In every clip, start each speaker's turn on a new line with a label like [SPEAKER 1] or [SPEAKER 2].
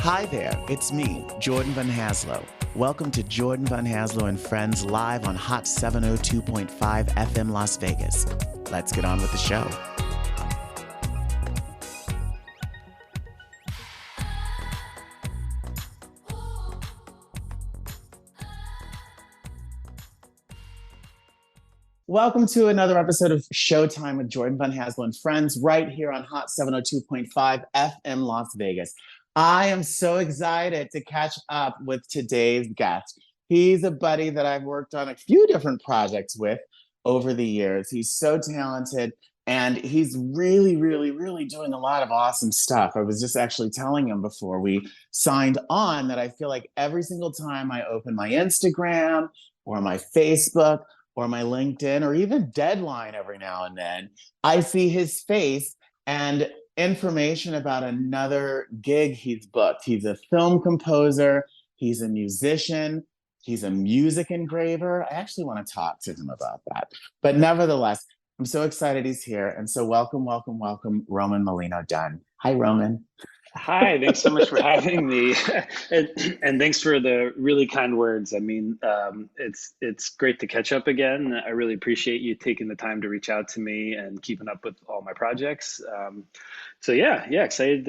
[SPEAKER 1] Hi there, it's me, Jordan Van Haslo. Welcome to Jordan Van Haslo and Friends live on Hot 702.5 FM Las Vegas. Let's get on with the show. Welcome to another episode of Showtime with Jordan Van Haslo and Friends right here on Hot 702.5 FM Las Vegas. I am so excited to catch up with today's guest. He's a buddy that I've worked on a few different projects with over the years. He's so talented and he's really doing a lot of awesome stuff. I was just actually telling him before we signed on that I feel like every single time I open my Instagram or my Facebook or my LinkedIn or even Deadline every now and then, I see his face and information about another gig he's booked. He's a film composer, he's a musician, he's a music engraver. I actually want to talk to him about that. But nevertheless, I'm so excited he's here. And so welcome, Roman Molino Dunn. Hi, Roman.
[SPEAKER 2] Hi, thanks so much for having me, and thanks for the really kind words. I mean, it's great to catch up again. I really appreciate you taking the time to reach out to me and keeping up with all my projects. So yeah, excited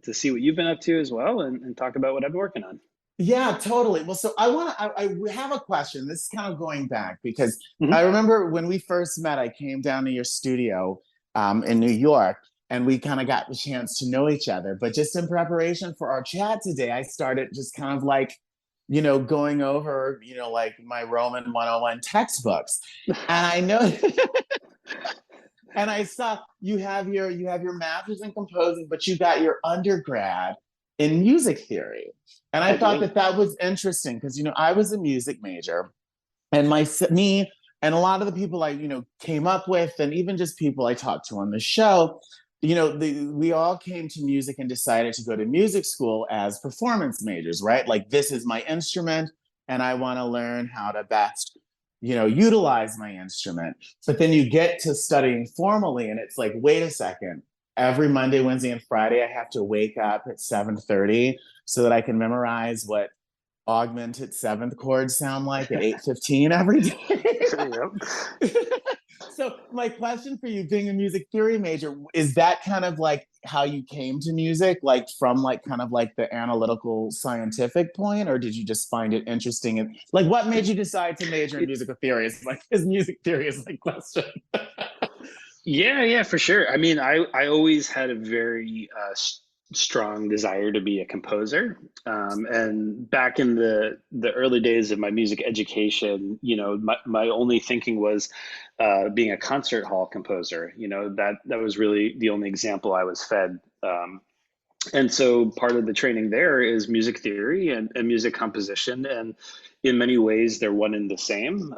[SPEAKER 2] to see what you've been up to as well, and talk about what I've been working on.
[SPEAKER 1] Yeah, totally. Well, so I have a question. This is kind of going back because I
[SPEAKER 2] Mhm.
[SPEAKER 1] remember when we first met, I came down to your studio in New York and we kind of got the chance to know each other. But just in preparation for our chat today, I started just kind of like, going over, like my Roman 101 textbooks. And I know and I saw you have your master's in composing, but you got your undergrad in music theory. And I
[SPEAKER 2] I
[SPEAKER 1] thought
[SPEAKER 2] do.
[SPEAKER 1] that was interesting because I was a music major, and me and a lot of the people I came up with, and even just people I talked to on the show, we all came to music and decided to go to music school as performance majors, right? Like, this is my instrument, and I want to learn how to best utilize my instrument. But then you get to studying formally and it's like, wait a second, every Monday, Wednesday, and Friday I have to wake up at 7:30 so that I can memorize what augmented seventh chords sound like at 8:15 every day.
[SPEAKER 2] Yep.
[SPEAKER 1] So my question for you, being a music theory major, is that kind of like how you came to music, like from like kind of like the analytical scientific point, or did you just find it interesting? And like, what made you decide to major in musical theory? Is like, his music theory is like question.
[SPEAKER 2] Yeah, for sure. I mean, I always had a very strong desire to be a composer. And back in the early days of my music education, my only thinking was being a concert hall composer. That was really the only example I was fed. And so part of the training there is music theory and music composition. And in many ways, they're one and the same,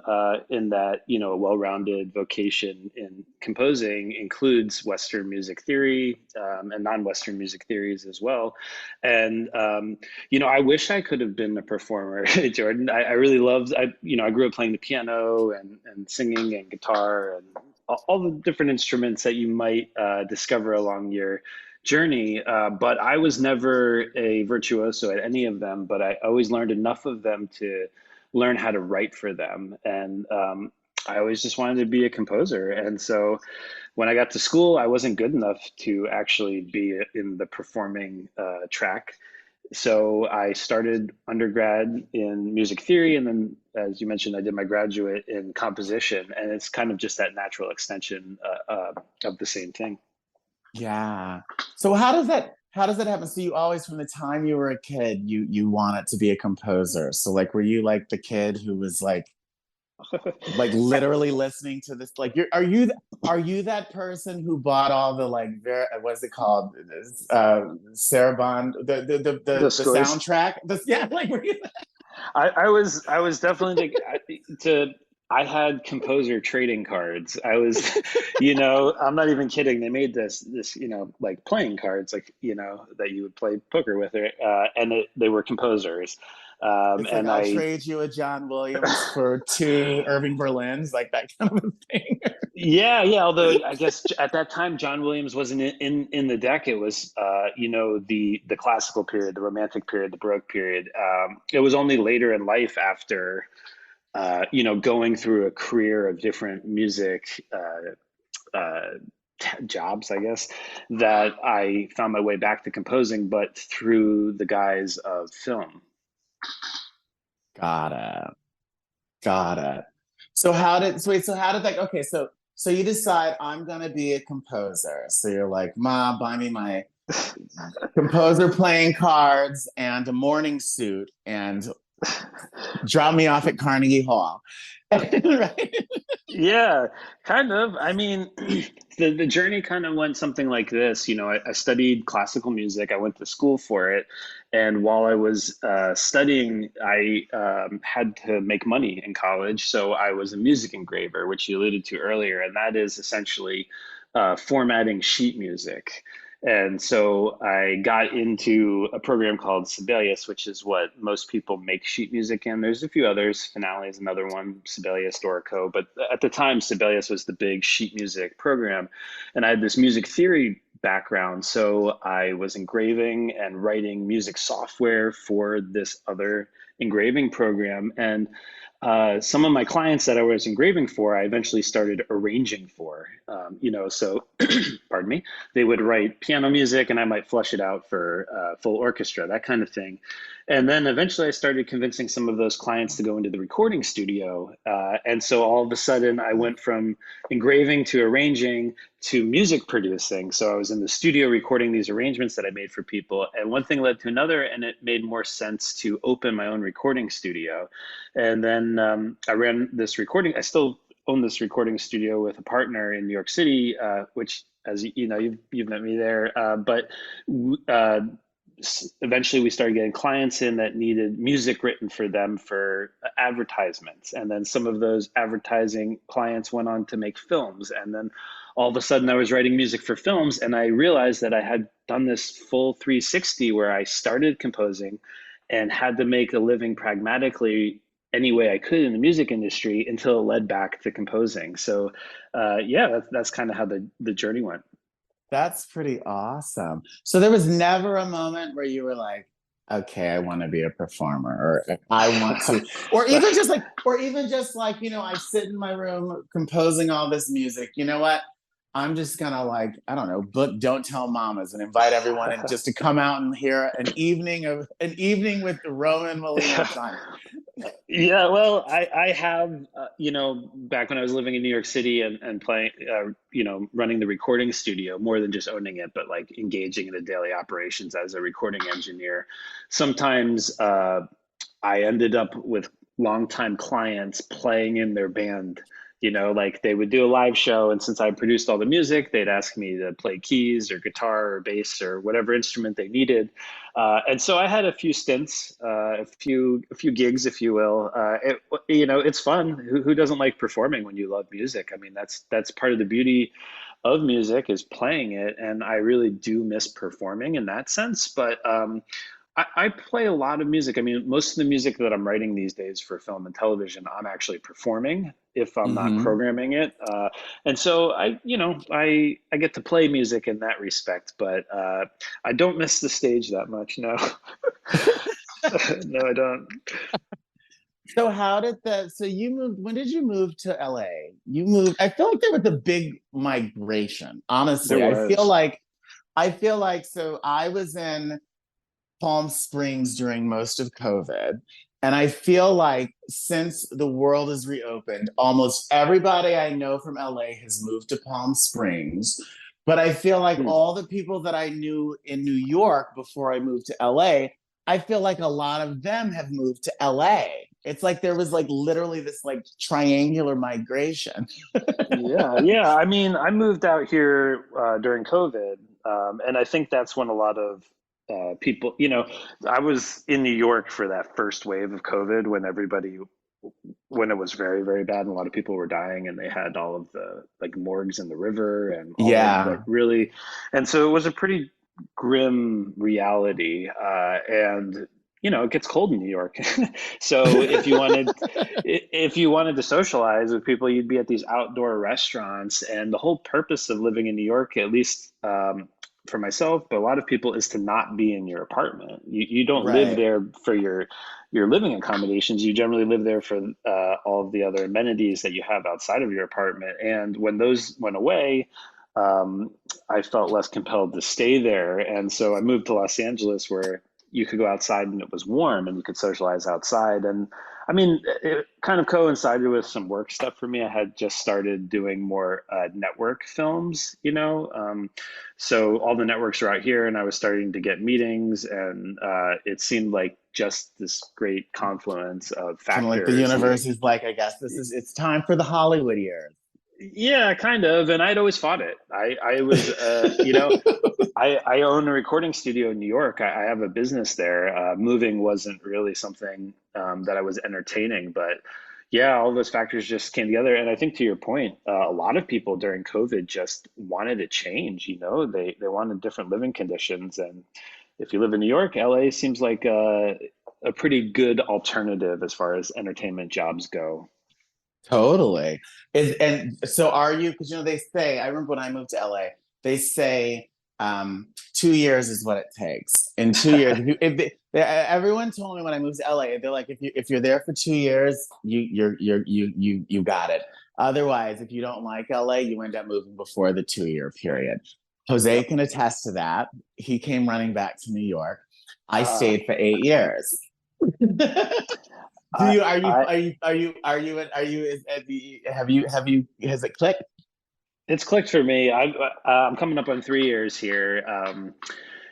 [SPEAKER 2] in that, a well-rounded vocation in composing includes Western music theory, and non-Western music theories as well. And, I wish I could have been a performer, Jordan. I really loved, I grew up playing the piano and singing and guitar and all the different instruments that you might discover along your journey, but I was never a virtuoso at any of them, but I always learned enough of them to learn how to write for them. And I always just wanted to be a composer. And so when I got to school, I wasn't good enough to actually be in the performing track. So I started undergrad in music theory, and then, as you mentioned, I did my graduate in composition, and it's kind of just that natural extension of the same thing.
[SPEAKER 1] Yeah. So how does that happen? So you always, from the time you were a kid, you wanted to be a composer. So like, were you like the kid who was like literally listening to this? Like, are you that person who bought all the like what is it called? Saraband,
[SPEAKER 2] The
[SPEAKER 1] the
[SPEAKER 2] scores.
[SPEAKER 1] soundtrack? Yeah, like, were you?
[SPEAKER 2] I was definitely to I had composer trading cards. I was, I'm not even kidding. They made this, like playing cards, like, that you would play poker with, and they were composers.
[SPEAKER 1] It's like
[SPEAKER 2] And
[SPEAKER 1] I'll
[SPEAKER 2] I,
[SPEAKER 1] trade you a John Williams for two Irving Berlins, like that kind of a thing.
[SPEAKER 2] yeah, yeah. Although I guess at that time, John Williams wasn't in the deck. It was, the classical period, the Romantic period, the Baroque period. It was only later in life after, going through a career of different music jobs, I guess, that I found my way back to composing, but through the guise of film.
[SPEAKER 1] Got it. Got it. So how did that okay, so you decide I'm gonna be a composer. So you're like, Ma, buy me my composer playing cards and a morning suit and drop me off at Carnegie Hall. Right?
[SPEAKER 2] Yeah, kind of. I mean, the journey kind of went something like this. I studied classical music. I went to school for it, and while I was studying, I had to make money in college. So I was a music engraver, which you alluded to earlier, and that is essentially formatting sheet music. And so I got into a program called Sibelius, which is what most people make sheet music in. There's a few others. Finale is another one, Sibelius, Dorico. But at the time, Sibelius was the big sheet music program. And I had this music theory background. So I was engraving and writing music software for this other engraving program. And some of my clients that I was engraving for, I eventually started arranging for. So pardon me, they would write piano music and I might flush it out for full orchestra, that kind of thing. And then eventually I started convincing some of those clients to go into the recording studio. And so all of a sudden I went from engraving to arranging to music producing. So I was in the studio recording these arrangements that I made for people. And one thing led to another, and it made more sense to open my own recording studio. And then I ran this recording. I still own this recording studio with a partner in New York City, which, as you know, you've met me there. But uh, eventually, we started getting clients in that needed music written for them for advertisements, and then some of those advertising clients went on to make films, and then all of a sudden, I was writing music for films, and I realized that I had done this full 360 where I started composing and had to make a living pragmatically any way I could in the music industry until it led back to composing. So, yeah, that's kind of how the journey went.
[SPEAKER 1] That's pretty awesome. So there was never a moment where you were like, okay, I want to be a performer, or I want to, or even just like, I sit in my room composing all this music. You know what? I'm just gonna like, I don't know, book Don't Tell Mamas and invite everyone in just to come out and hear an evening with the Roman Molino Dunn.
[SPEAKER 2] Yeah, well, I have, back when I was living in New York City and playing, running the recording studio, more than just owning it, but like engaging in the daily operations as a recording engineer. Sometimes I ended up with longtime clients playing in their band. Like they would do a live show, and since I produced all the music, they'd ask me to play keys or guitar or bass or whatever instrument they needed. And so I had a few stints, a few gigs, if you will. It's fun. Who doesn't like performing when you love music? I mean, that's part of the beauty of music is playing it, and I really do miss performing in that sense. But I play a lot of music. I mean, most of the music that I'm writing these days for film and television, I'm actually performing if I'm not
[SPEAKER 1] Mm-hmm.
[SPEAKER 2] programming it. And so I get to play music in that respect, but I don't miss the stage that much. No, no, I don't.
[SPEAKER 1] So you moved, when did you move to LA? You moved, I feel like there was a big migration.
[SPEAKER 2] There
[SPEAKER 1] Honestly,
[SPEAKER 2] was.
[SPEAKER 1] I feel like so I was in Palm Springs during most of COVID. And I feel like since the world has reopened, almost everybody I know from LA has moved to Palm Springs. But I feel like
[SPEAKER 2] Hmm.
[SPEAKER 1] all the people that I knew in New York before I moved to LA, I feel like a lot of them have moved to LA. It's like there was like literally this like triangular migration.
[SPEAKER 2] Yeah, yeah. I mean, I moved out here during COVID, and I think that's when a lot of people, I was in New York for that first wave of COVID when everybody when it was very, very bad and a lot of people were dying and they had all of the like morgues in the river and all of like
[SPEAKER 1] Yeah,
[SPEAKER 2] really, and so it was a pretty grim reality. And it gets cold in New York. So if you wanted to socialize with people, you'd be at these outdoor restaurants. And the whole purpose of living in New York, at least for myself, but a lot of people, is to not be in your apartment. You don't live
[SPEAKER 1] right.
[SPEAKER 2] there for your living accommodations. You generally live there for all of the other amenities that you have outside of your apartment. And when those went away, um, I felt less compelled to stay there. And so I moved to Los Angeles, where you could go outside and it was warm and you could socialize outside. And I mean, it kind of coincided with some work stuff for me. I had just started doing more network films, so all the networks are out here, and I was starting to get meetings, and it seemed like just this great confluence of
[SPEAKER 1] Kind of like the
[SPEAKER 2] factors.
[SPEAKER 1] universe is like, I guess it's time for the Hollywood years.
[SPEAKER 2] Yeah, kind of. And I'd always fought it. I was, I own a recording studio in New York. I have a business there. Moving wasn't really something that I was entertaining, but yeah, all those factors just came together. And I think to your point, a lot of people during COVID just wanted to change. They wanted different living conditions. And if you live in New York, LA seems like a pretty good alternative as far as entertainment jobs go.
[SPEAKER 1] Totally. And so are you, because they say, I remember when I moved to LA, they say 2 years is what it takes. In 2 years, everyone told me when I moved to LA, they're like, if you're there for 2 years, you got it. Otherwise, if you don't like LA, you end up moving before the 2 year period. Jose
[SPEAKER 2] Yep.
[SPEAKER 1] can attest to that. He came running back to New York. I
[SPEAKER 2] Uh,
[SPEAKER 1] stayed for 8 years. Do
[SPEAKER 2] I,
[SPEAKER 1] you are you
[SPEAKER 2] I,
[SPEAKER 1] are you are you are you are you is at the have you has it clicked?
[SPEAKER 2] it's clicked for me. I'm coming up on 3 years here,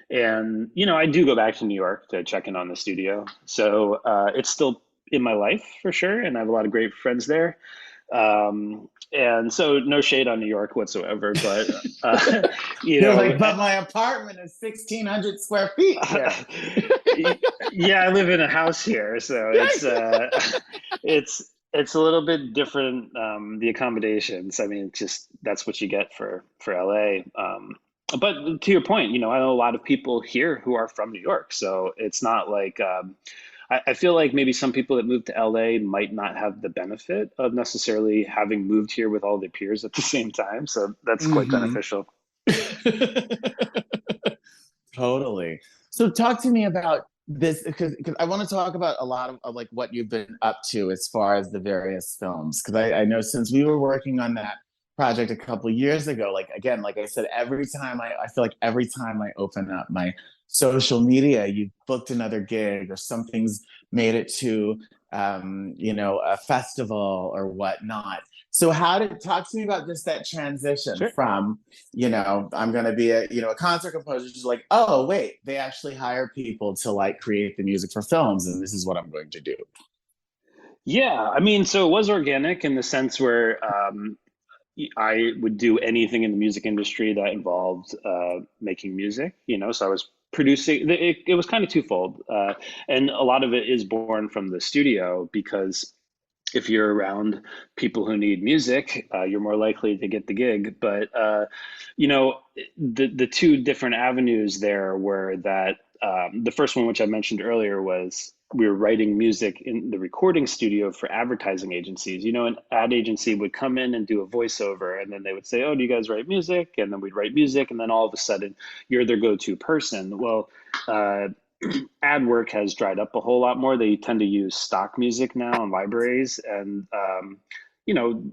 [SPEAKER 2] and I do go back to New York to check in on the studio. So it's still in my life for sure, and I have a lot of great friends there. And so no shade on New York whatsoever, but you
[SPEAKER 1] You're
[SPEAKER 2] know,
[SPEAKER 1] like, but my apartment is 1,600 square feet here.
[SPEAKER 2] yeah, I live in a house here, so it's a little bit different. The accommodations, I mean, just that's what you get for LA. But to your point, I know a lot of people here who are from New York, so it's not like I feel like maybe some people that move to LA might not have the benefit of necessarily having moved here with all their peers at the same time. So that's quite
[SPEAKER 1] Hmm.
[SPEAKER 2] beneficial.
[SPEAKER 1] Totally. So talk to me about this because I want to talk about a lot of like what you've been up to as far as the various films. Because I know since we were working on that project a couple of years ago, like again, like I said, every time I feel like every time I open up my social media, you booked another gig or something's made it to a festival or whatnot. So how did talk to me about just that transition
[SPEAKER 2] Sure.
[SPEAKER 1] from I'm going to be a concert composer. Just like, oh, wait, they actually hire people to like create the music for films, and this is what I'm going to do.
[SPEAKER 2] Yeah, I mean, so it was organic in the sense where I would do anything in the music industry that involved making music, so I was producing. It was kind of twofold. And a lot of it is born from the studio because if you're around people who need music, you're more likely to get the gig. But the two different avenues there were that the first one, which I mentioned earlier, was we were writing music in the recording studio for advertising agencies. An ad agency would come in and do a voiceover, and then they would say, "Oh, do you guys write music?" And then we'd write music, and then all of a sudden, you're their go-to person. Well, uh, ad work has dried up a whole lot more. They tend to use stock music now in libraries, and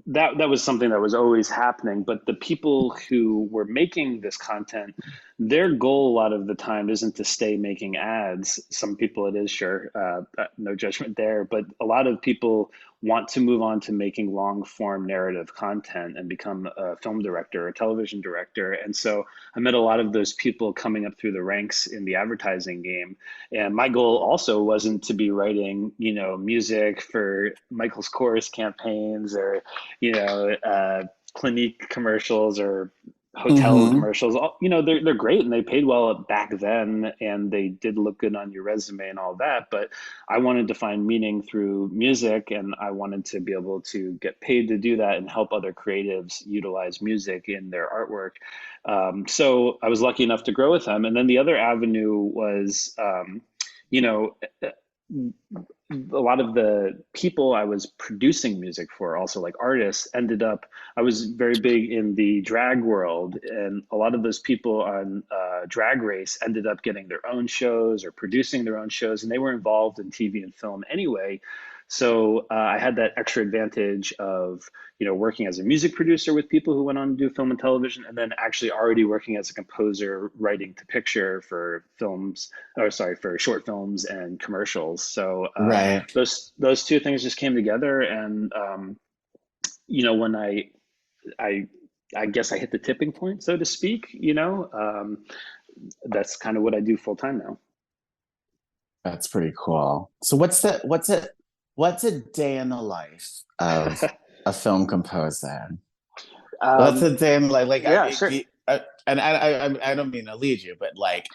[SPEAKER 2] that was something that was always happening. But the people who were making this content, their goal a lot of the time isn't to stay making ads. Some people it is, sure, no judgment there, but a lot of people want to move on to making long form narrative content and become a film director, a television director. And so I met a lot of those people coming up through the ranks in the advertising game. And my goal also wasn't to be writing, music for Michael's Kors campaigns or, Clinique commercials or hotel
[SPEAKER 1] Mm-hmm.
[SPEAKER 2] commercials. They're great and they paid well back then, and they did look good on your resume and all that. But I wanted to find meaning through music, and I wanted to be able to get paid to do that and help other creatives utilize music in their artwork. So I was lucky enough to grow with them. And then the other avenue was, you know, a lot of the people I was producing music for, also like artists, ended up, I was very big in the drag world, and a lot of those people on Drag Race ended up getting their own shows or producing their own shows, and they were involved in TV and film anyway. So I had that extra advantage of, working as a music producer with people who went on to do film and television, and then actually already working as a composer, writing to picture for films, or sorry, for short films and commercials. So
[SPEAKER 1] Right.
[SPEAKER 2] those two things just came together, and when I I guess I hit the tipping point, so to speak. That's kind of what I do full time now.
[SPEAKER 1] That's pretty cool. So what's a day in the life of a film composer? What's
[SPEAKER 2] um,
[SPEAKER 1] a day in the life? Like, I
[SPEAKER 2] yeah,
[SPEAKER 1] mean,
[SPEAKER 2] sure.
[SPEAKER 1] and I don't mean to lead you, but like,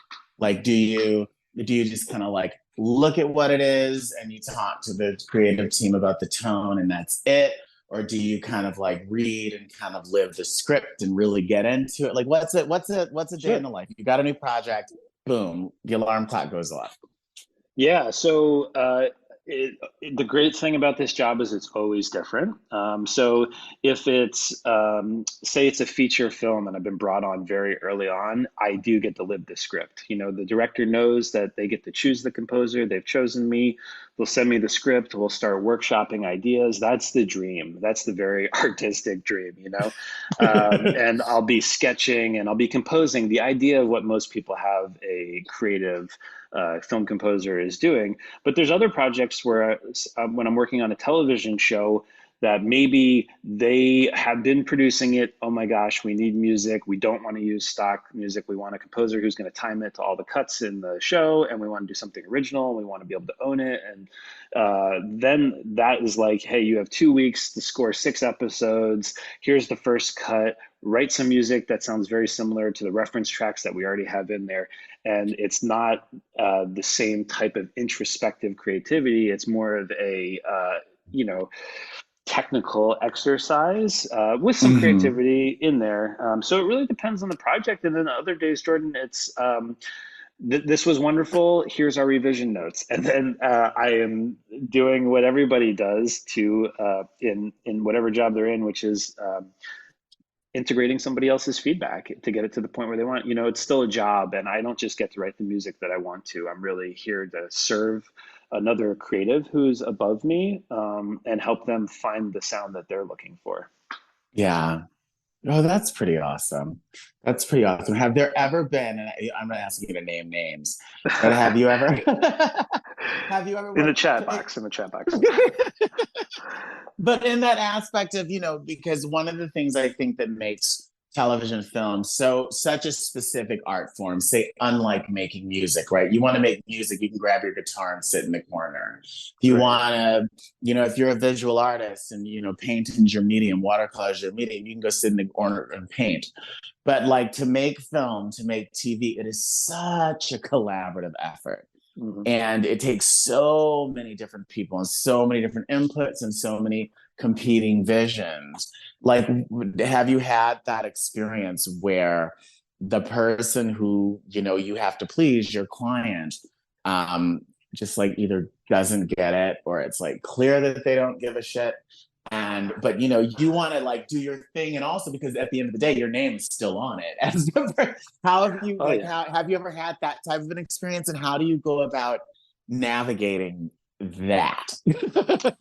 [SPEAKER 1] do you just kind of like look at what it is and you talk to the creative team about the tone and that's it? Or do you kind of like read and kind of live the script and really get into it? Like, what's a day in
[SPEAKER 2] Sure.
[SPEAKER 1] the life? You got a new project, boom, the alarm clock goes off.
[SPEAKER 2] Yeah, so the great thing about this job is it's always different. So if it's, say it's a feature film and I've been brought on very early on, I do get to live the script. The director knows that they get to choose the composer. They've chosen me. They'll send me the script. We'll start workshopping ideas. That's the dream. That's the very artistic dream. And I'll be sketching and I'll be composing the idea of what most people have a creative film composer is doing. But there's other projects where when I'm working on a television show, that maybe they have been producing it. Oh my gosh, we need music. We don't want to use stock music. We want a composer who's going to time it to all the cuts in the show, and we want to do something original. We want to be able to own it. And then that is like, hey, you have 2 weeks to score 6 episodes. Here's the first cut. Write some music that sounds very similar to the reference tracks that we already have in there. And it's not the same type of introspective creativity. It's more of a, technical exercise with some
[SPEAKER 1] Hmm.
[SPEAKER 2] creativity in there. So it really depends on the project. And then other days, Jordan, it's this was wonderful. Here's our revision notes, and then I am doing what everybody does to in whatever job they're in, which is integrating somebody else's feedback to get it to the point where they want. It's still a job, and I don't just get to write the music that I want to. I'm really here to serve another creative who's above me, and help them find the sound that they're looking for.
[SPEAKER 1] Yeah. Oh, that's pretty awesome. That's pretty awesome. Have there ever been, and I'm not asking you to name names, but have you ever have you ever
[SPEAKER 2] In the
[SPEAKER 1] worked
[SPEAKER 2] chat box, in the chat box.
[SPEAKER 1] but in that aspect of, because one of the things I think that makes television film such a specific art form, say unlike making music, right? You want to make music, you can grab your guitar and sit in the corner. If you
[SPEAKER 2] Right.
[SPEAKER 1] want to, if you're a visual artist and painting's your medium, watercolor's your medium, you can go sit in the corner and paint. But like to make film, to make TV, it is such a collaborative effort.
[SPEAKER 2] Mhm.
[SPEAKER 1] And it takes so many different people and so many different inputs and so many competing visions. Like, have you had that experience where the person who, you have to please your client, um, just like either doesn't get it or it's like clear that they don't give a shit, and but you want to like do your thing, and also because at the end of the day your name is still on it as the, how have you
[SPEAKER 2] Oh
[SPEAKER 1] like
[SPEAKER 2] yeah.
[SPEAKER 1] how have you ever had that type of an experience, and how do you go about navigating that?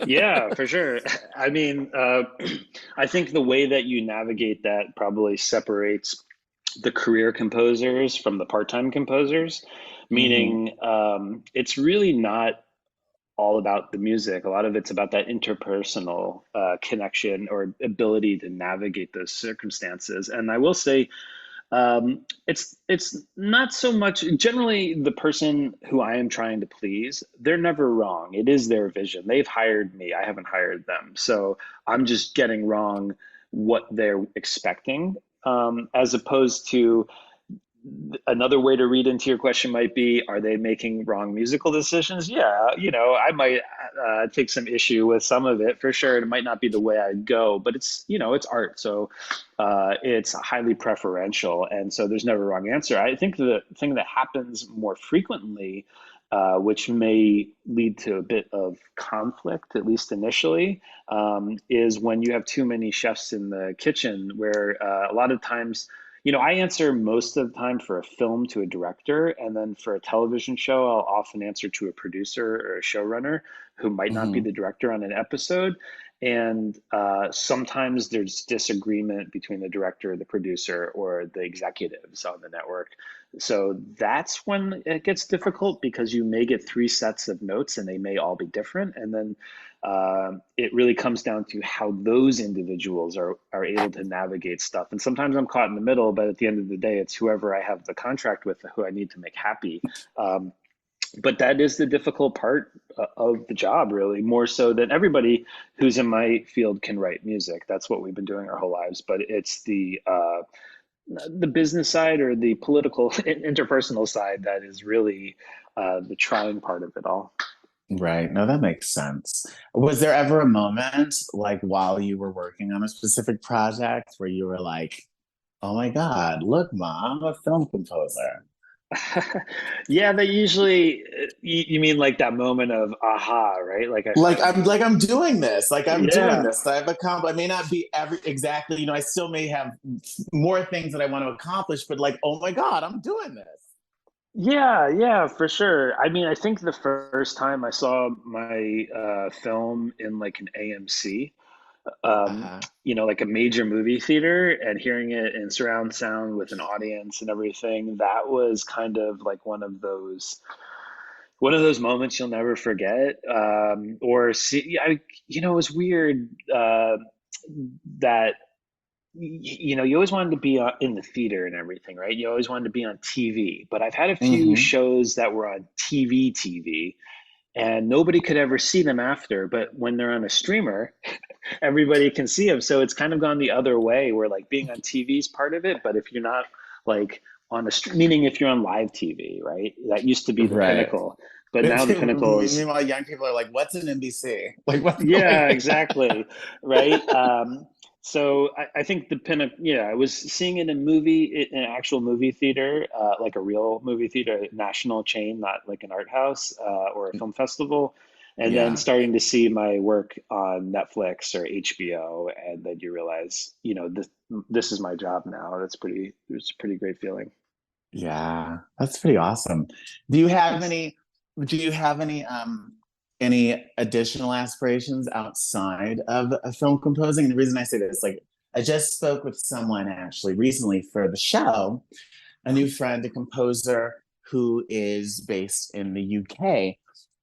[SPEAKER 2] Yeah, for sure. I mean, I think the way that you navigate that probably separates the career composers from the part-time composers,
[SPEAKER 1] Hmm.
[SPEAKER 2] meaning it's really not all about the music. A lot of it's about that interpersonal connection or ability to navigate those circumstances. And I will say, it's not so much generally the person who I am trying to please. They're never wrong. It is their vision. They've hired me. I haven't hired them. So I'm just getting wrong what they're expecting. as opposed to another way to read into your question might be, are they making wrong musical decisions? Yeah, I might take some issue with some of it for sure. It might not be the way I'd go, but it's art. So it's highly preferential. And so there's never a wrong answer. I think the thing that happens more frequently, which may lead to a bit of conflict, at least initially, is when you have too many chefs in the kitchen, where a lot of times, I answer most of the time for a film to a director, and then for a television show, I'll often answer to a producer or a showrunner who might not be
[SPEAKER 1] Hmm.
[SPEAKER 2] the director on an episode. And sometimes there's disagreement between the director, the producer, or the executives on the network. So that's when it gets difficult, because you may get three sets of notes and they may all be different. And then it really comes down to how those individuals are able to navigate stuff. And sometimes I'm caught in the middle, but at the end of the day, it's whoever I have the contract with who I need to make happy. Um, but that is the difficult part of the job, really, more so than everybody who's in my field can write music. That's what we've been doing our whole lives. But it's the business side, or the political interpersonal side, that is really the trying part of it all.
[SPEAKER 1] Right. No, that makes sense. Was there ever a moment, like while you were working on a specific project, where you were like, oh my God, look, Mom, I'm a film composer?
[SPEAKER 2] Yeah, they usually, you mean like that moment of aha, right? Like I finally,
[SPEAKER 1] Like I'm doing this. Like I'm doing
[SPEAKER 2] yeah,
[SPEAKER 1] this. I've accomplished. I may not be every exactly, I still may have more things that I want to accomplish, but like, oh my God, I'm doing this.
[SPEAKER 2] yeah, for sure. I mean, I think the first time I saw my film in like an AMC,
[SPEAKER 1] Uh-huh.
[SPEAKER 2] like a major movie theater, and hearing it in surround sound with an audience and everything, that was kind of like one of those moments you'll never forget. Or see, it was weird that you always wanted to be in the theater and everything, right? You always wanted to be on TV. But I've had a few
[SPEAKER 1] Hmm.
[SPEAKER 2] shows that were on TV, and nobody could ever see them after. But when they're on a streamer, everybody can see them. So it's kind of gone the other way, where like being on TV is part of it, but if you're not like meaning if you're on live TV, right? That used to be the
[SPEAKER 1] Right.
[SPEAKER 2] pinnacle, but now the pinnacle is,
[SPEAKER 1] Meanwhile, young people are like, what's an NBC? Like what's going
[SPEAKER 2] yeah,
[SPEAKER 1] on?
[SPEAKER 2] exactly, right. So I think the pinnacle, yeah, I was seeing it in in an actual movie theater, like a real movie theater, a national chain, not like an art house or a film festival. And then
[SPEAKER 1] Yeah.
[SPEAKER 2] starting to see my work on Netflix or HBO, and then you realize, this is my job now. It's a pretty great feeling.
[SPEAKER 1] Yeah. That's pretty awesome. Do you have
[SPEAKER 2] Thanks.
[SPEAKER 1] any do you have any additional aspirations outside of film composing? And the reason I say this, like I just spoke with someone actually recently for the show, a new friend, a composer who is based in the UK.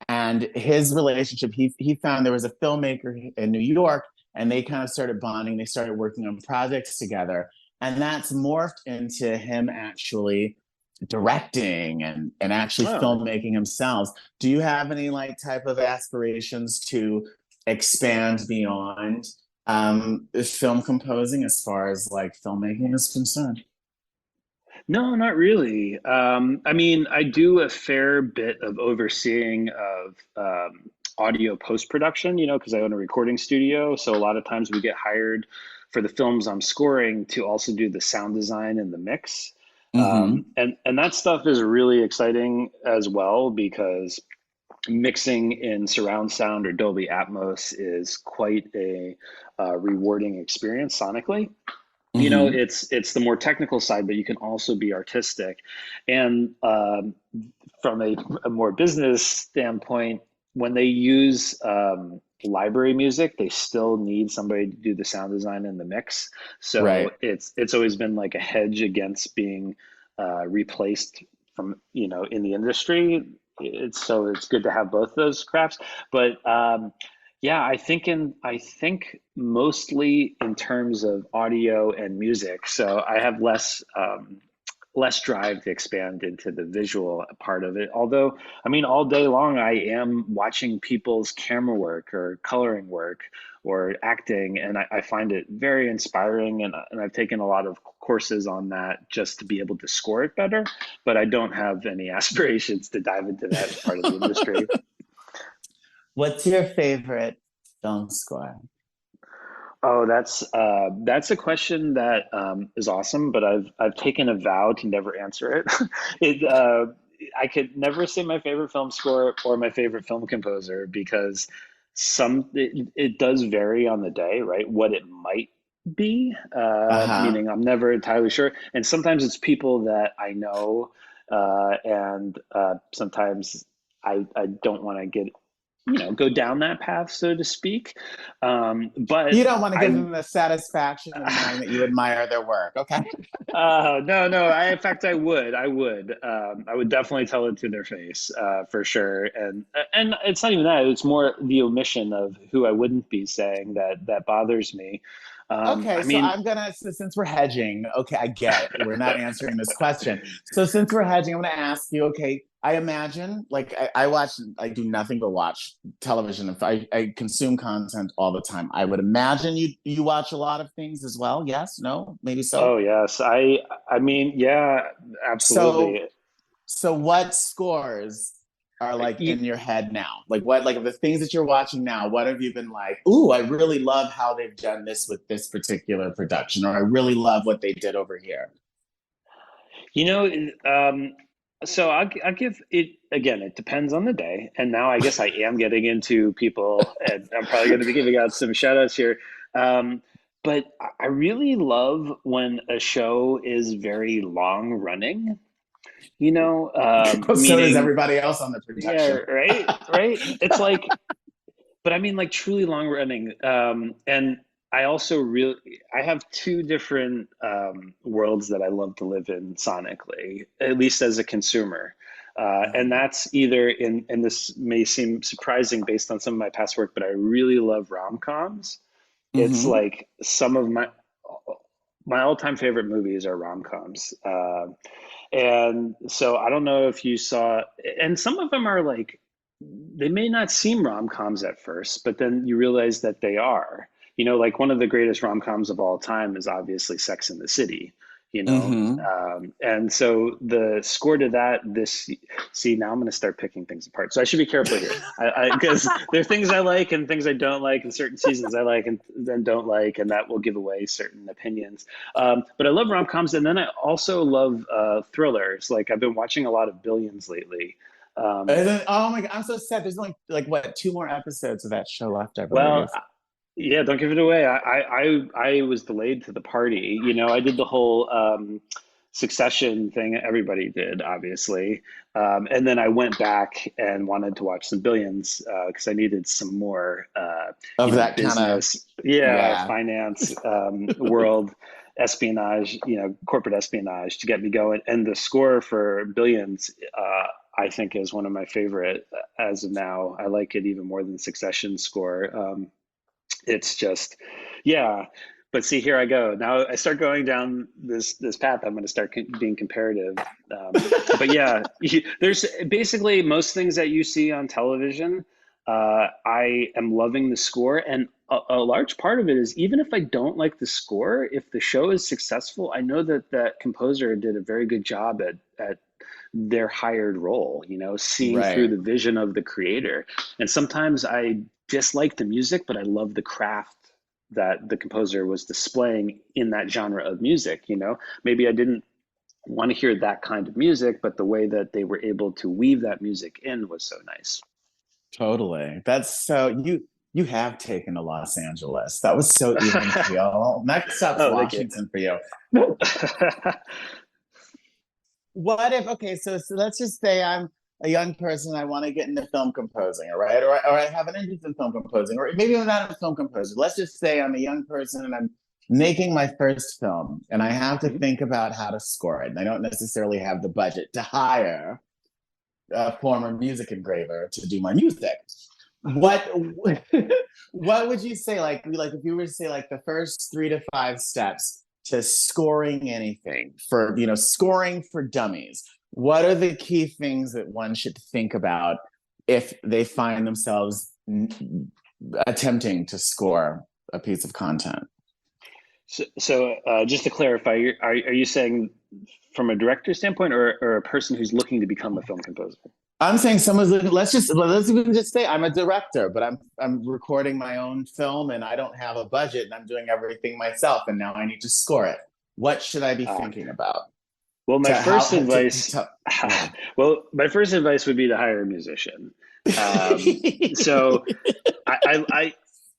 [SPEAKER 1] And his relationship, he found there was a filmmaker in New York, and they kind of started bonding. They started working on projects together. And that's morphed into him actually directing and actually
[SPEAKER 2] Oh.
[SPEAKER 1] filmmaking himself. Do you have any like type of aspirations to expand beyond film composing as far as like filmmaking is concerned?
[SPEAKER 2] No, not really. I mean, I do a fair bit of overseeing of audio post-production, because I own a recording studio. So a lot of times we get hired for the films I'm scoring to also do the sound design and the mix.
[SPEAKER 1] Mm-hmm.
[SPEAKER 2] And that stuff is really exciting as well, because mixing in surround sound or Dolby Atmos is quite a rewarding experience sonically.
[SPEAKER 1] Mm-hmm.
[SPEAKER 2] It's the more technical side, but you can also be artistic. And from a more business standpoint, when they use library music, they still need somebody to do the sound design and the mix. So
[SPEAKER 1] Right.
[SPEAKER 2] it's always been like a hedge against being replaced from, in the industry. It's good to have both those crafts. But yeah, I think mostly in terms of audio and music. So I have less less drive to expand into the visual part of it. Although, I mean, all day long, I am watching people's camera work or coloring work or acting, and I find it very inspiring. And I've taken a lot of courses on that just to be able to score it better. But I don't have any aspirations to dive into that part of the industry.
[SPEAKER 1] What's your favorite film score?
[SPEAKER 2] Oh, that's a question that is awesome, but I've taken a vow to never answer it. It I could never say my favorite film score or my favorite film composer because it does vary on the day, right? What it might be,
[SPEAKER 1] Uh-huh.
[SPEAKER 2] meaning I'm never entirely sure. And sometimes it's people that I know, and sometimes I don't want to get go down that path, so to speak. But
[SPEAKER 1] You don't want to give
[SPEAKER 2] I
[SPEAKER 1] them the satisfaction of knowing that you admire their work, okay?
[SPEAKER 2] no, no. In fact, I would definitely tell it to their face, for sure. And it's not even that. It's more the omission of who I wouldn't be saying that bothers me.
[SPEAKER 1] Okay,
[SPEAKER 2] I
[SPEAKER 1] so
[SPEAKER 2] mean,
[SPEAKER 1] since we're hedging, okay, I get it. We're not answering this question. So since we're hedging, I'm gonna ask you, okay, I imagine, like I do nothing but watch television. If I consume content all the time. I would imagine you watch a lot of things as well. Yes, no, maybe so.
[SPEAKER 2] oh yes, I mean, yeah,
[SPEAKER 1] So
[SPEAKER 2] absolutely.
[SPEAKER 1] So what scores are like
[SPEAKER 2] You,
[SPEAKER 1] in your head now? Like what like the things that you're watching now, what have you been like, ooh, I really love how they've done this with this particular production, or I really love what they did over here.
[SPEAKER 2] you know, so I'll give it again. It depends on the day, and now I guess I am getting into people, and I'm probably going to be giving out some shout outs here. Um, but I really love when a show is very long running.
[SPEAKER 1] So does
[SPEAKER 2] Meaning,
[SPEAKER 1] everybody else on the
[SPEAKER 2] yeah,
[SPEAKER 1] production.
[SPEAKER 2] right, right. It's like, but I mean, like truly long running. And I also really, I have two different worlds that I love to live in sonically, at least as a consumer. And
[SPEAKER 1] Mhm.
[SPEAKER 2] that's either and this may seem surprising based on some of my past work, but I really love rom-coms. It's
[SPEAKER 1] Mhm.
[SPEAKER 2] like some of my all-time favorite movies are rom-coms. And so I don't know if you saw, and some of them are like, they may not seem rom-coms at first, but then you realize that they are. Like one of the greatest rom-coms of all time is obviously Sex and the City, you know?
[SPEAKER 1] Mhm.
[SPEAKER 2] And so the score to that, see, now I'm going to start picking things apart. So I should be careful here. Because there are things I like and things I don't like, and certain seasons I like and then don't like, and that will give away certain opinions. But I love rom-coms, and then I also love thrillers. Like I've been watching a lot of Billions lately. Um,
[SPEAKER 1] And then, oh my god, I'm so sad. There's only like what, two more episodes of that show left, I
[SPEAKER 2] well,
[SPEAKER 1] believe.
[SPEAKER 2] yeah, don't give it away. I was delayed to the party. I did the whole Succession thing everybody did, obviously. And then I went back and wanted to watch some Billions because I needed some more,
[SPEAKER 1] Of that kind of,
[SPEAKER 2] business, yeah,
[SPEAKER 1] yeah.
[SPEAKER 2] finance, world espionage, corporate espionage to get me going. And the score for Billions, I think, is one of my favorite as of now. I like it even more than Succession score. It's just, yeah. But see, here I go. Now I start going down this path. I'm going to start being comparative. But yeah, there's basically most things that you see on television. I am loving the score, and a large part of it is even if I don't like the score, if the show is successful, I know that that composer did a very good job at their hired role. Seeing through
[SPEAKER 1] Right.
[SPEAKER 2] the vision of the creator. And sometimes I dislike the music, but I love the craft that the composer was displaying in that genre of music. Maybe I didn't want to hear that kind of music, but the way that they were able to weave that music in was so nice.
[SPEAKER 1] Totally. That's so you have taken to Los Angeles. That was so even keel. Next stop's
[SPEAKER 2] Oh, thank you.
[SPEAKER 1] Washington for you. What if, okay, so let's just say I'm a young person, I want to get into film composing, all right? Or I have an interest in film composing, or maybe I'm not a film composer. Let's just say I'm a young person and I'm making my first film and I have to
[SPEAKER 2] Mhm.
[SPEAKER 1] think about how to score it. And I don't necessarily have the budget to hire a former music engraver to do my music. What what would you say, like if you were to say like the first 3 to 5 steps to scoring anything for, scoring for dummies, what are the key things that one should think about if they find themselves attempting to score a piece of content?
[SPEAKER 2] So, just to clarify, are you saying from a director standpoint, or a person who's looking to become a film composer?
[SPEAKER 1] I'm saying someone's looking. Let's even just say I'm a director, but I'm recording my own film and I don't have a budget and I'm doing everything myself and now I need to score it. What should I be
[SPEAKER 2] Uh,
[SPEAKER 1] thinking about?
[SPEAKER 2] well, my
[SPEAKER 1] To how
[SPEAKER 2] first
[SPEAKER 1] to
[SPEAKER 2] advice,
[SPEAKER 1] yeah.
[SPEAKER 2] well, my first advice would be to hire a musician. So I I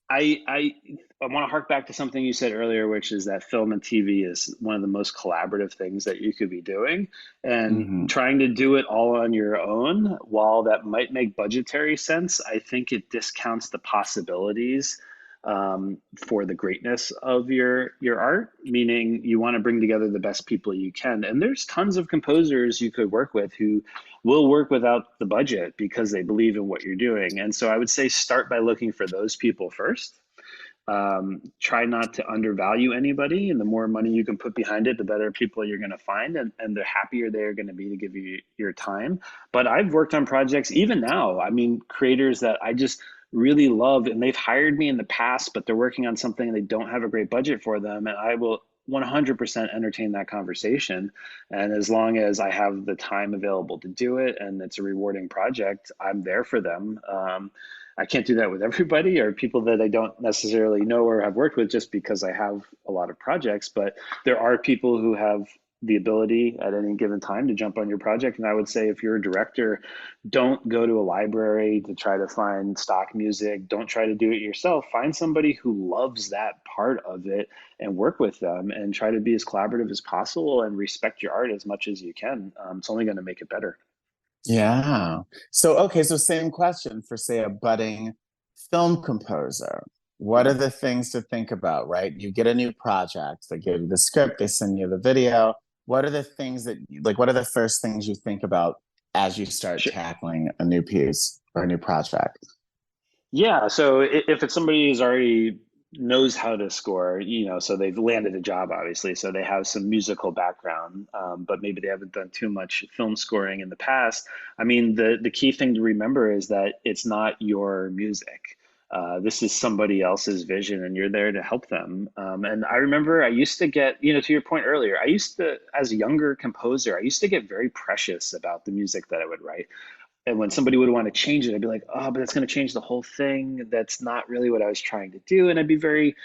[SPEAKER 2] I I want to hark back to something you said earlier, which is that film and TV is one of the most collaborative things that you could be doing. And
[SPEAKER 1] Mhm.
[SPEAKER 2] trying to do it all on your own, while that might make budgetary sense, I think it discounts the possibilities for the greatness of your art. Meaning, you want to bring together the best people you can, and there's tons of composers you could work with who will work without the budget because they believe in what you're doing. And so I would say start by looking for those people first. Try not to undervalue anybody, and the more money you can put behind it, the better people you're going to find, and the happier they're going to be to give you your time. But I've worked on projects even now. I mean, creators that I just really love, and they've hired me in the past, but they're working on something and they don't have a great budget for them, and I will 100% entertain that conversation. And as long as I have the time available to do it and it's a rewarding project, I'm there for them. I can't do that with everybody or people that I don't necessarily know or have worked with, just because I have a lot of projects. But there are people who have the ability at any given time to jump on your project. And I would say, if you're a director, don't go to a library to try to find stock music. Don't try to do it yourself. Find somebody who loves that part of it and work with them, and try to be as collaborative as possible and respect your art as much as you can. It's only going to make it better.
[SPEAKER 1] Yeah. So, okay, so same question for, say, a budding film composer. What are
[SPEAKER 2] Mhm.
[SPEAKER 1] the things to think about, right? You get a new project, they give you the script, they send you the video. What are the things that, like, what are the first things you think about as you start
[SPEAKER 2] Sure.
[SPEAKER 1] tackling a new piece or a new project?
[SPEAKER 2] Yeah, so if it's somebody who's already knows how to score, so they've landed a job, obviously, so they have some musical background, but maybe they haven't done too much film scoring in the past. I mean, the key thing to remember is that it's not your music. This is somebody else's vision, and you're there to help them. And I remember I used to get, to your point earlier, I used to, as a younger composer, I used to get very precious about the music that I would write. And when somebody would want to change it, I'd be like, oh, but that's going to change the whole thing. That's not really what I was trying to do. And I'd be very,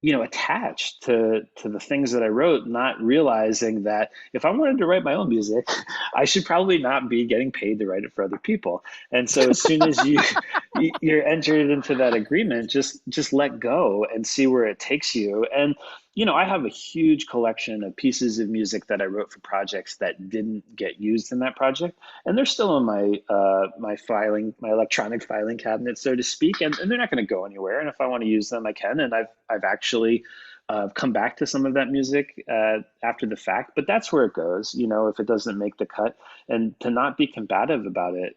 [SPEAKER 2] attached to the things that I wrote, not realizing that if I wanted to write my own music, I should probably not be getting paid to write it for other people. And so as soon as you're entered into that agreement, just let go and see where it takes you. And I have a huge collection of pieces of music that I wrote for projects that didn't get used in that project, and they're still in my electronic filing cabinet, so to speak, and they're not going to go anywhere. And if I want to use them, I can. And I've actually come back to some of that music after the fact, but that's where it goes. If it doesn't make the cut, and to not be combative about it.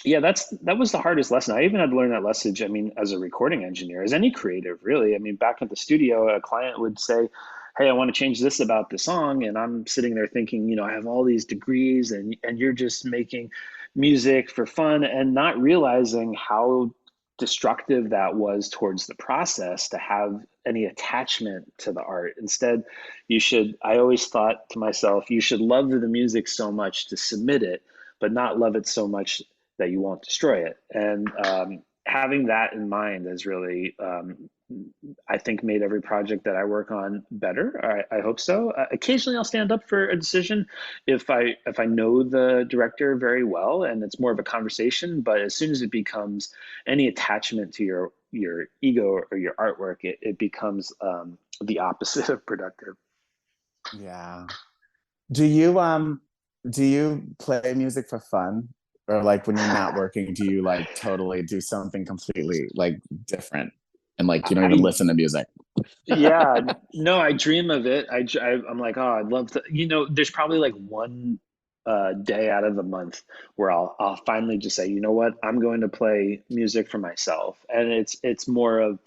[SPEAKER 2] Yeah, that was the hardest lesson. I even had to learn that lesson. I mean, as a recording engineer, as any creative, really. I mean, back at the studio, a client would say, "Hey, I want to change this about the song," and I'm sitting there thinking, I have all these degrees, and you're just making music for fun, and not realizing how destructive that was towards the process to have any attachment to the art. Instead, I always thought to myself, you should love the music so much to submit it, but not love it so much that you won't destroy it. And having that in mind has really, I think, made every project that I work on better. I hope so. Occasionally, I'll stand up for a decision if I know the director very well, and it's more of a conversation. But as soon as it becomes any attachment to your ego or your artwork, it becomes the opposite of productive.
[SPEAKER 1] Yeah. Do you play music for fun? Or like when you're not working, do you like totally do something completely like different and like you don't even
[SPEAKER 2] I
[SPEAKER 1] listen to music?
[SPEAKER 2] Yeah, no, I dream of it. I'm like, oh, I'd love to. There's probably like one day out of the month where I'll finally just say, you know what, I'm going to play music for myself, and it's more of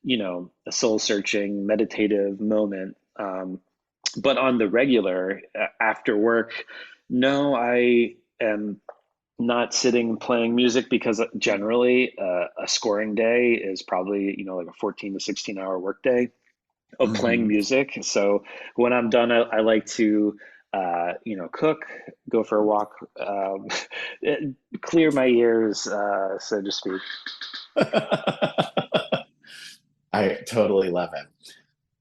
[SPEAKER 2] a soul searching meditative moment. But on the regular, after work, no, I am not sitting playing music because generally a scoring day is probably, like a 14 to 16-hour workday of playing
[SPEAKER 1] Mhm.
[SPEAKER 2] music. So when I'm done, I like to, cook, go for a walk, clear my ears, so to speak.
[SPEAKER 1] I totally love it.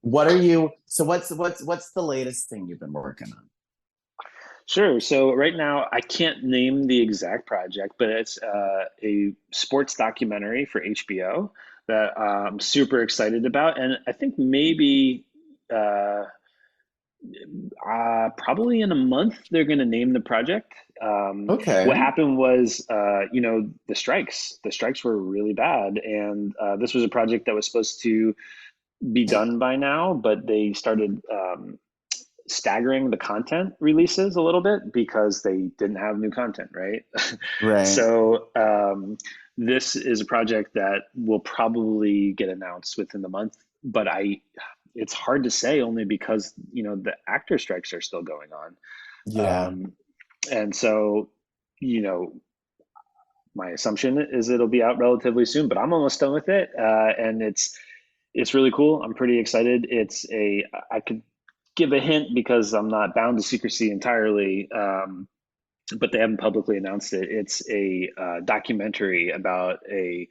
[SPEAKER 1] What are you? So what's the latest thing you've been working on?
[SPEAKER 2] Sure. So right now, I can't name the exact project, but it's a sports documentary for HBO that I'm super excited about, and I think maybe uh, probably in a month they're going to name the project. What
[SPEAKER 1] Okay.
[SPEAKER 2] happened was, the strikes. The strikes were really bad, and this was a project that was supposed to be done by now, but they started. Staggering the content releases a little bit because they didn't have new content, right?
[SPEAKER 1] Right.
[SPEAKER 2] So this is a project that will probably get announced within the month, but it's hard to say only because the actor strikes are still going on,
[SPEAKER 1] Yeah.
[SPEAKER 2] and so you know my assumption is it'll be out relatively soon, but I'm almost done with it, and it's really cool. I'm pretty excited. I could give a hint because I'm not bound to secrecy entirely, but they haven't publicly announced it. It's a documentary about a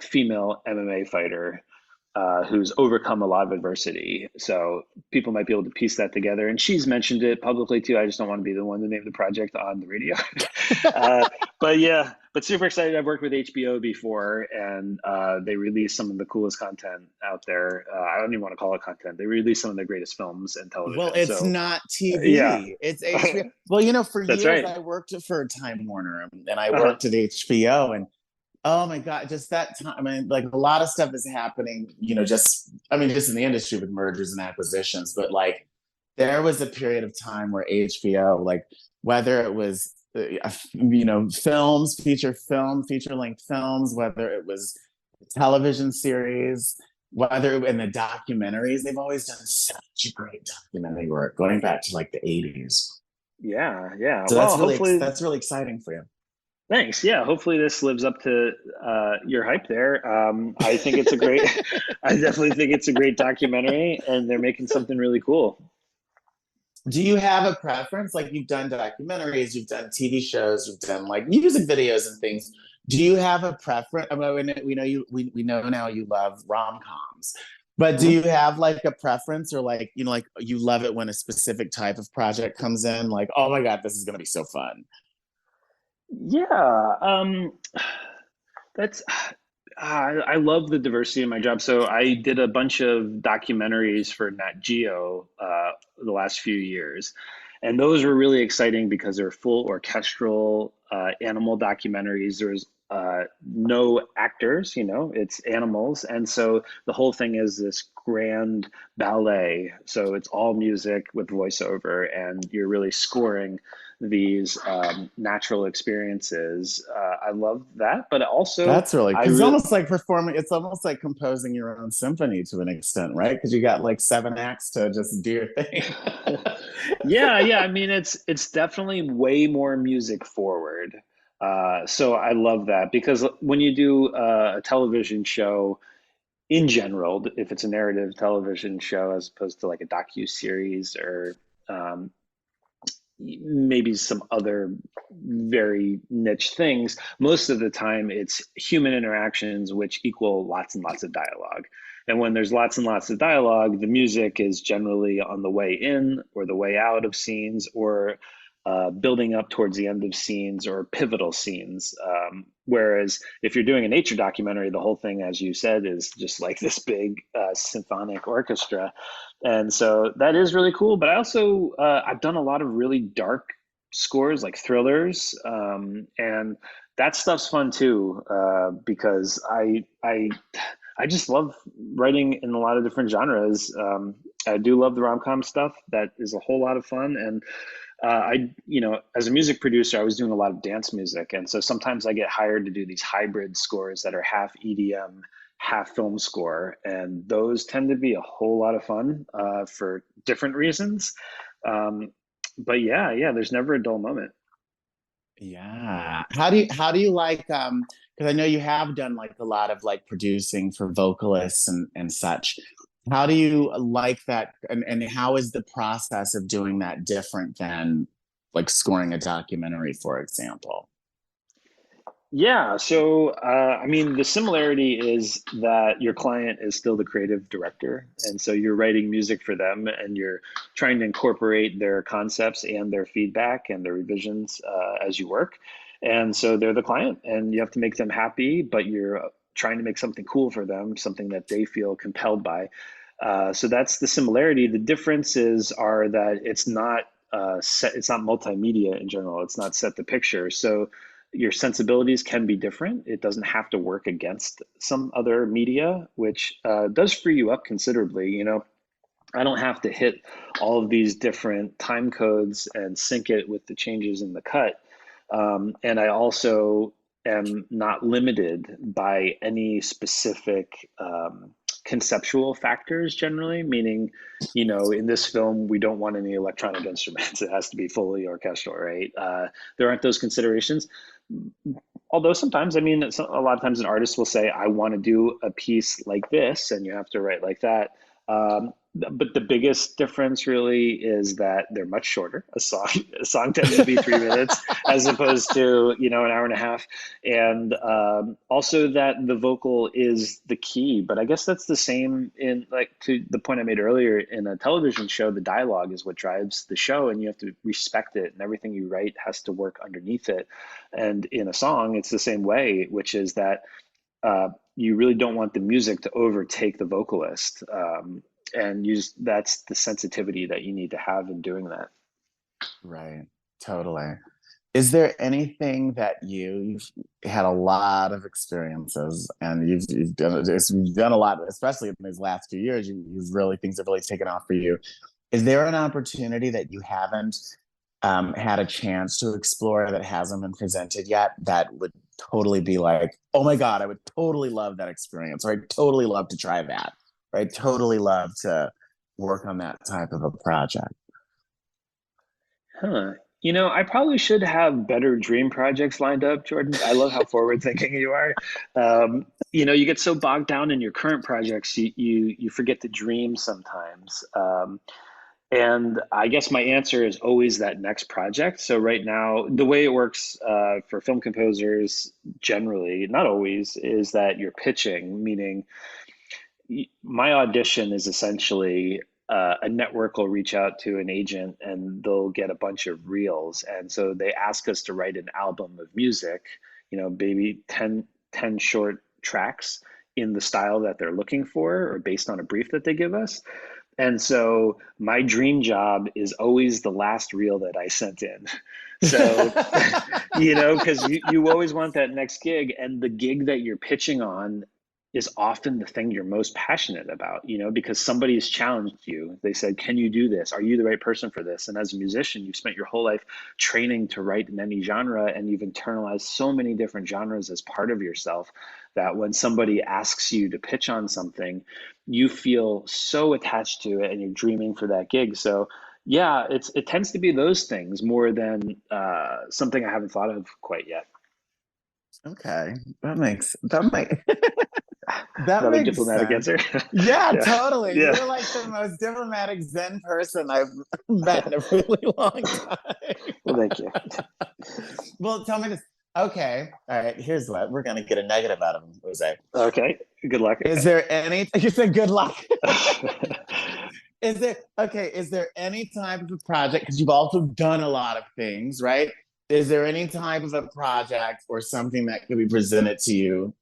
[SPEAKER 2] female MMA fighter who's overcome a lot of adversity. So people might be able to piece that together. And she's mentioned it publicly too. I just don't want to be the one to name the project on the radio. uh, but yeah, but super excited. I've worked with HBO before, and they release some of the coolest content out there. I don't even want to call it content. They release some of the greatest films and
[SPEAKER 1] Well,
[SPEAKER 2] television.
[SPEAKER 1] it's
[SPEAKER 2] So
[SPEAKER 1] not
[SPEAKER 2] yeah,
[SPEAKER 1] TV. It's HBO. Well, for
[SPEAKER 2] that's
[SPEAKER 1] years
[SPEAKER 2] right.
[SPEAKER 1] I worked for Time Warner and I
[SPEAKER 2] Uh-huh.
[SPEAKER 1] worked at HBO and oh my God, just that time. I mean, like a lot of stuff is happening, just in the industry with mergers and acquisitions, but like there was a period of time where HBO, like whether it was, feature length films, whether it was television series, whether in the documentaries, they've always done such great documentary work going back to like the 80s.
[SPEAKER 2] Yeah, yeah.
[SPEAKER 1] So
[SPEAKER 2] Well, hopefully,
[SPEAKER 1] that's really exciting for
[SPEAKER 2] thanks. Yeah, hopefully this lives up to your hype there. I think it's a great, I definitely think it's a great documentary, and they're making something really cool.
[SPEAKER 1] Do you have a preference? Like you've done documentaries, you've done TV shows, you've done like music videos and things. Do you have a preference? I mean, we know now you love rom-coms, but do
[SPEAKER 2] Mhm.
[SPEAKER 1] you have like a preference or like, like you love it when a specific type of project comes in? Like, oh my God, this is gonna be so fun.
[SPEAKER 2] Yeah, that's. I love the diversity in my job. So I did a bunch of documentaries for NatGeo the last few years, and those were really exciting because they're full orchestral animal documentaries. There's no actors, it's animals, and so the whole thing is this grand ballet. So it's all music with voiceover, and you're really scoring these natural experiences. I love that, but also
[SPEAKER 1] That's really
[SPEAKER 2] I
[SPEAKER 1] because it's
[SPEAKER 2] really,
[SPEAKER 1] almost like performing, it's almost like composing your own symphony to an extent, right? Because you got like seven acts to just do your thing.
[SPEAKER 2] yeah, yeah. I mean, it's definitely way more music forward. So I love that because when you do a television show in general, if it's a narrative television show as opposed to like a docu series or um, maybe some other very niche things, most of the time it's human interactions which equal lots and lots of dialogue. And when there's lots and lots of dialogue, the music is generally on the way in or the way out of scenes or building up towards the end of scenes or pivotal scenes. Whereas if you're doing a nature documentary, the whole thing, as you said, is just like this big symphonic orchestra, and so that is really cool. But I also I've done a lot of really dark scores, like thrillers, and that stuff's fun too because I just love writing in a lot of different genres. I do love the rom com stuff. That is a whole lot of fun, and as a music producer, I was doing a lot of dance music, and so sometimes I get hired to do these hybrid scores that are half EDM, half film score, and those tend to be a whole lot of fun for different reasons. Um, but yeah, there's never a dull moment.
[SPEAKER 1] Yeah. How do you like because I know you have done like a lot of like producing for vocalists and such. How do you like that and how is the process of doing that different than like scoring a documentary, for example?
[SPEAKER 2] Yeah, so I mean, the similarity is that your client is still the creative director, and so you're writing music for them, and you're trying to incorporate their concepts and their feedback and their revisions as you work. And so they're the client, and you have to make them happy, but you're trying to make something cool for them, something that they feel compelled by. So that's the similarity. The differences are that it's not set, it's not multimedia in general. It's not set the picture. So your sensibilities can be different. It doesn't have to work against some other media, which does free you up considerably. You know, I don't have to hit all of these different time codes and sync it with the changes in the cut. And I also am not limited by any specific conceptual factors generally, meaning, you know, in this film, we don't want any electronic instruments. It has to be fully orchestral, right? There aren't those considerations. Although sometimes, I mean, a lot of times an artist will say, I want to do a piece like this, and you have to write like that. But the biggest difference really is that they're much shorter. A song tends to be 3 minutes as opposed to, you know, an hour and a half. And also that the vocal is the key. But I guess that's the same in, like, to the point I made earlier, in a television show, the dialogue is what drives the show, and you have to respect it, and everything you write has to work underneath it. And in a song, it's the same way, which is that you really don't want the music to overtake the vocalist. And that's the sensitivity that you need to have in doing that.
[SPEAKER 1] Right. Totally. Is there anything that you've had a lot of experiences and you've done a lot, especially in these last 2 years, you've really, things have really taken off for you. Is there an opportunity that you haven't had a chance to explore that hasn't been presented yet that would totally be like, oh my God, I would totally love that experience, or I'd totally love to try that, or I'd totally love to work on that type of a project?
[SPEAKER 2] Huh. You know, I probably should have better dream projects lined up, Jordan. I love how forward thinking you are. You know, you get so bogged down in your current projects, you forget to dream sometimes. And I guess my answer is always that next project. So right now, the way it works for film composers generally, not always, is that you're pitching, meaning my audition is essentially a network will reach out to an agent and they'll get a bunch of reels. And so they ask us to write an album of music, you know, maybe 10 short tracks in the style that they're looking for or based on a brief that they give us. And so my dream job is always the last reel that I sent in. So, you know, because you always want that next gig, and the gig that you're pitching on is often the thing you're most passionate about, you know, because somebody has challenged you. They said, can you do this? Are you the right person for this? And as a musician, you've spent your whole life training to write in any genre, and you've internalized so many different genres as part of yourself that when somebody asks you to pitch on something, you feel so attached to it and you're dreaming for that gig. So yeah, it tends to be those things more than something I haven't thought of quite yet.
[SPEAKER 1] Okay, that makes that
[SPEAKER 2] Another
[SPEAKER 1] makes
[SPEAKER 2] diplomatic
[SPEAKER 1] sense.
[SPEAKER 2] answer.
[SPEAKER 1] Yeah,
[SPEAKER 2] Yeah.
[SPEAKER 1] totally.
[SPEAKER 2] Yeah.
[SPEAKER 1] You're like the most diplomatic Zen person I've met in a really long time.
[SPEAKER 2] Well, thank you.
[SPEAKER 1] Well, tell me this. Okay, all right. Here's what we're gonna get a negative out of him, Jose.
[SPEAKER 2] Okay. Good luck.
[SPEAKER 1] Is there any? You said good luck. Is there okay? Is there any type of a project? Because you've also done a lot of things, right? Is there any type of a project or something that could be presented to you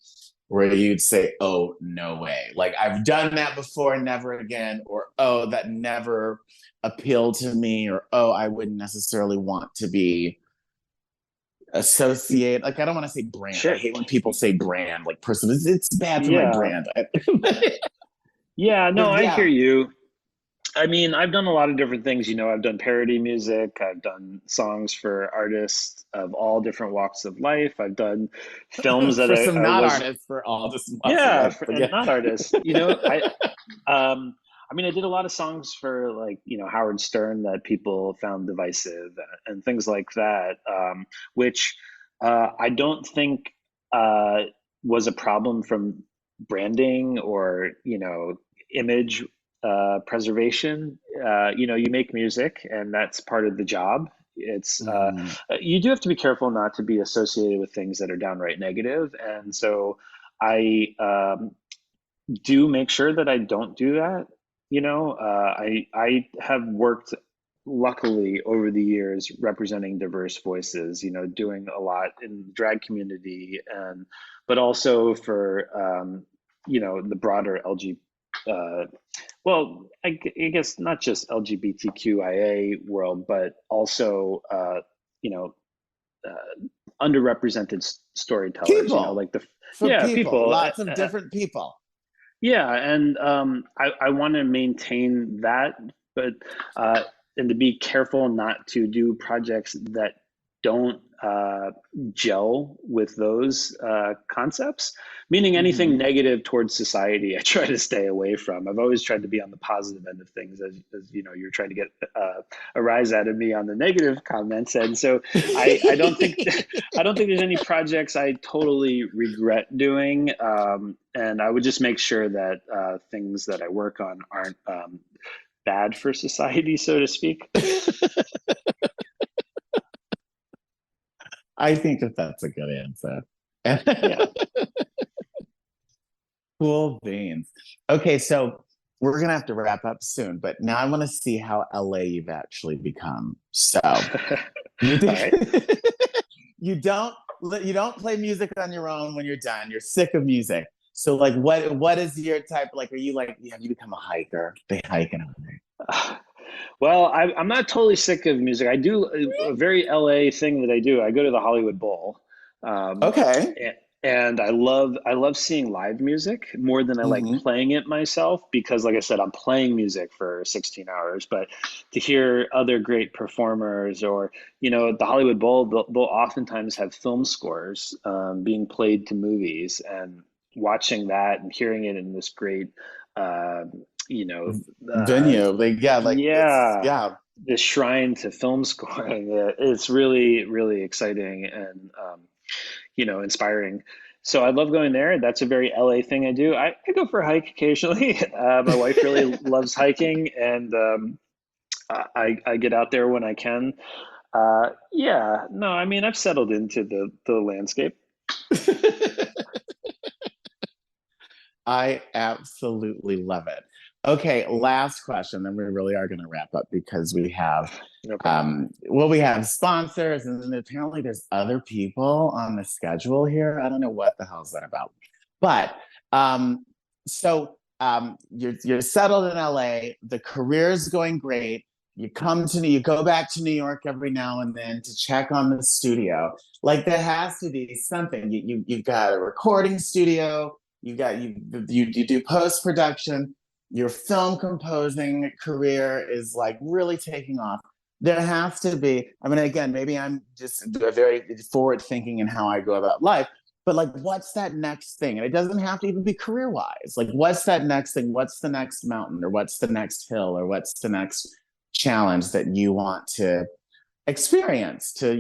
[SPEAKER 1] where you'd say, "Oh, no way! Like I've done that before, never again," or "Oh, that never appealed to me," or "Oh, I wouldn't necessarily want to be associated." Like I don't want to say brand. I
[SPEAKER 2] Sure.
[SPEAKER 1] hate when people say brand, like person. It's bad for my
[SPEAKER 2] Yeah.
[SPEAKER 1] brand.
[SPEAKER 2] Yeah. No,
[SPEAKER 1] But
[SPEAKER 2] I hear
[SPEAKER 1] yeah,
[SPEAKER 2] you. I mean, I've done a lot of different things. I've done parody music. I've done songs for artists of all different walks of life. I've done films that
[SPEAKER 1] For some
[SPEAKER 2] I
[SPEAKER 1] not
[SPEAKER 2] was,
[SPEAKER 1] artists, for all just lots of
[SPEAKER 2] yeah,
[SPEAKER 1] life.
[SPEAKER 2] and
[SPEAKER 1] Forget.
[SPEAKER 2] not artists. I mean, I did a lot of songs for like, Howard Stern that people found divisive and things like that, which I don't think uh, was a problem from branding or, image preservation. You make music and that's part of the job.
[SPEAKER 1] Mhm.
[SPEAKER 2] You do have to be careful not to be associated with things that are downright negative. And so I do make sure that I don't do that. I have worked luckily over the years representing diverse voices. Doing a lot in the drag community and but also for the broader uh, I guess not just LGBTQIA world, but also you know underrepresented storytellers.
[SPEAKER 1] People,
[SPEAKER 2] Like the
[SPEAKER 1] for
[SPEAKER 2] yeah
[SPEAKER 1] people,
[SPEAKER 2] people.
[SPEAKER 1] lots of different people.
[SPEAKER 2] Yeah, and I want to maintain that, but and to be careful not to do projects that don't gel with those concepts. Meaning anything
[SPEAKER 1] Mhm.
[SPEAKER 2] negative towards society, I try to stay away from. I've always tried to be on the positive end of things, as you're trying to get a rise out of me on the negative comments, and so I don't think I don't think there's any projects I totally regret doing, and I would just make sure that things that I work on aren't bad for society, so to speak.
[SPEAKER 1] I think that that's a good answer.
[SPEAKER 2] Yeah.
[SPEAKER 1] Cool beans. Okay, so we're gonna have to wrap up soon, but now I want to see how LA you've actually become. So you
[SPEAKER 2] All right.
[SPEAKER 1] you don't you don't play music on your own when you're done. You're sick of music. So like what is your type? Like, are you like, have you become a hiker? They hike and
[SPEAKER 2] Well, I'm not totally sick of music. I do a very LA thing that I do. I go to the Hollywood Bowl, um,
[SPEAKER 1] okay.
[SPEAKER 2] and I love seeing live music more than I like
[SPEAKER 1] Hmm.
[SPEAKER 2] playing it myself because, like I said, I'm playing music for 16 hours. But to hear other great performers, or at the Hollywood Bowl, they'll oftentimes have film scores being played to movies, and watching that and hearing it in this great. Uh, you know, uh,
[SPEAKER 1] Venue. Like, yeah, like this,
[SPEAKER 2] yeah,
[SPEAKER 1] yeah.
[SPEAKER 2] this shrine to film scoring. It's really, really exciting and inspiring. So I love going there. That's a very LA thing I do. I go for a hike occasionally. My wife really loves hiking, and I get out there when I can. Yeah, no, I mean I've settled into the landscape.
[SPEAKER 1] I absolutely love it. Okay, last question, then we really are going to wrap up because we have
[SPEAKER 2] Okay.
[SPEAKER 1] we have sponsors, and then apparently there's other people on the schedule here. I don't know what the hell's that about. But you're settled in LA, the career's going great. You go back to New York every now and then to check on the studio. Like, there has to be something. You've got a recording studio, you do post production, your film composing career is like really taking off. There has to be, I mean, again, maybe I'm just very forward thinking in how I go about life, but like, what's that next thing? And it doesn't have to even be career wise. Like, what's that next thing? What's the next mountain, or what's the next hill, or what's the next challenge that you want to experience, to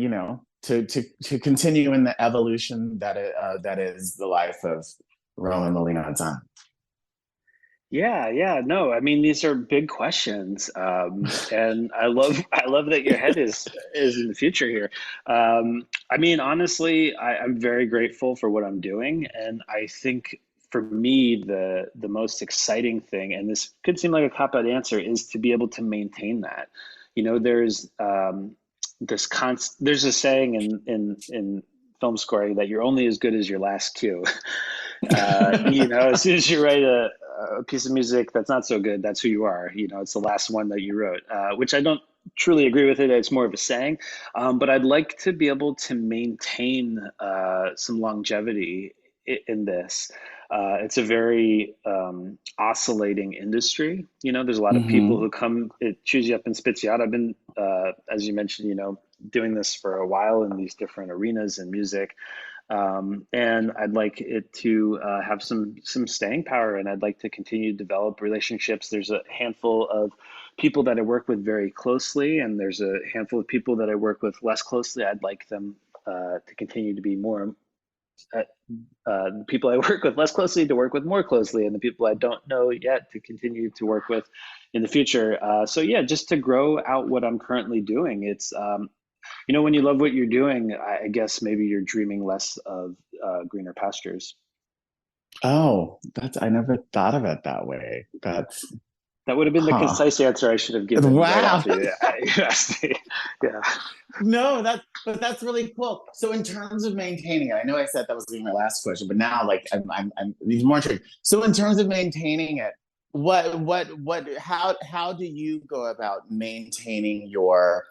[SPEAKER 1] to continue in the evolution that is the life of Roman Molino Dunn.
[SPEAKER 2] Yeah, yeah, no, I mean these are big questions, and I love that your head is in the future here. I mean, honestly, I'm very grateful for what I'm doing, and I think for me the most exciting thing, and this could seem like a cop-out answer, is to be able to maintain that. There's there's a saying in film scoring that you're only as good as your last cue. As soon as you write a piece of music that's not so good, that's who you are. It's the last one that you wrote, which I don't truly agree with it. It's more of a saying. But I'd like to be able to maintain some longevity in this. It's a very oscillating industry. There's a lot of people who come, it chews you up and spits you out. I've been, as you mentioned, doing this for a while in these different arenas in music. And I'd like it to have some staying power, and I'd like to continue to develop relationships. There's a handful of people that I work with very closely, and there's a handful of people that I work with less closely. I'd like them to continue to be more the people I work with less closely to work with more closely, and the people I don't know yet to continue to work with in the future. So yeah, just to grow out what I'm currently doing. It's when you love what you're doing, I guess maybe you're dreaming less of greener pastures.
[SPEAKER 1] Oh, I never thought of it that way.
[SPEAKER 2] That would have been the
[SPEAKER 1] Huh.
[SPEAKER 2] concise answer I should have given right
[SPEAKER 1] Wow.
[SPEAKER 2] after you asked me. Yeah.
[SPEAKER 1] No, but that's really cool. So in terms of maintaining it, I know I said that was gonna be my last question, but now like I'm even more intrigued. So in terms of maintaining it, how do you go about maintaining your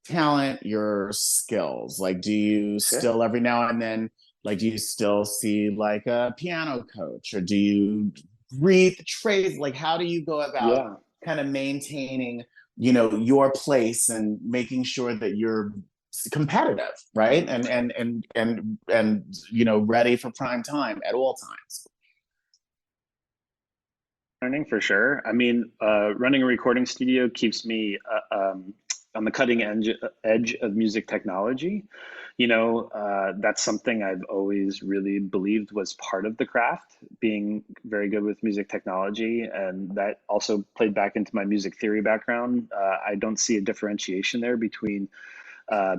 [SPEAKER 1] talent, your skills? Like, do you
[SPEAKER 2] Sure.
[SPEAKER 1] still every now and then, like, do you still see like a piano coach, or do you read the trades? Like, how do you go about
[SPEAKER 2] Yeah.
[SPEAKER 1] kind of maintaining, your place and making sure that you're competitive, right? And ready for prime time at all times.
[SPEAKER 2] Learning for sure. I mean, running a recording studio keeps me on the cutting edge of music technology. That's something I've always really believed was part of the craft, being very good with music technology. And that also played back into my music theory background. I don't see a differentiation there between